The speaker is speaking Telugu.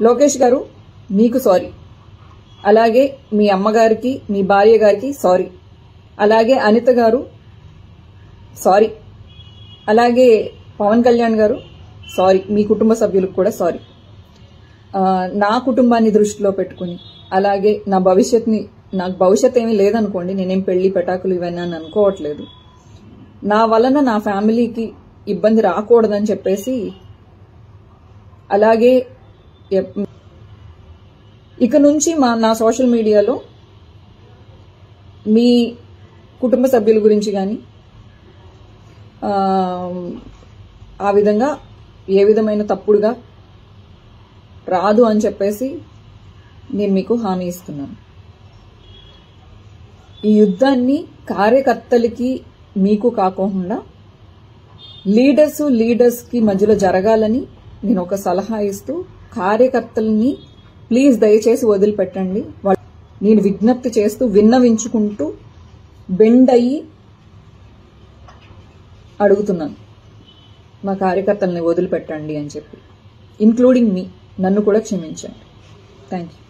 లోకేష్ గారు మీకు సారీ, అలాగే మీ అమ్మగారికి మీ భార్య గారికి సారీ, అలాగే అనిత గారు సారీ, అలాగే పవన్ కళ్యాణ్ గారు సారీ, మీ కుటుంబ సభ్యులకు కూడా సారీ. నా కుటుంబాన్ని దృష్టిలో పెట్టుకుని, అలాగే నా భవిష్యత్ని, నాకు భవిష్యత్ ఏమీ లేదనుకోండి, నేనేం పెళ్లి పెటాకులు ఇవన్నీ అని అనుకోవట్లేదు, నా వలన నా ఫ్యామిలీకి ఇబ్బంది రాకూడదని చెప్పేసి, అలాగే ఇక నుంచి నా సోషల్ మీడియాలో మీ కుటుంబ సభ్యుల గురించి కానీ ఆ విధంగా ఏ విధమైన తప్పుడుగా రాదు అని చెప్పేసి నేను మీకు హామీ ఇస్తున్నాను. ఈ యుద్ధాన్ని కార్యకర్తలకి మీకు కాకుండా లీడర్స్కి మధ్యలో జరగాలని నేను ఒక సలహా ఇస్తూ, కార్యకర్తల్ని ప్లీజ్ దయచేసి వదిలిపెట్టండి. నేను విజ్ఞప్తి చేస్తూ, విన్నవించుకుంటూ, బెండ్ అయ్యి అడుగుతున్నాను, మా కార్యకర్తల్ని వదిలిపెట్టండి అని చెప్పి, ఇంక్లూడింగ్ మీ, నన్ను కూడా క్షమించండి. Thank you.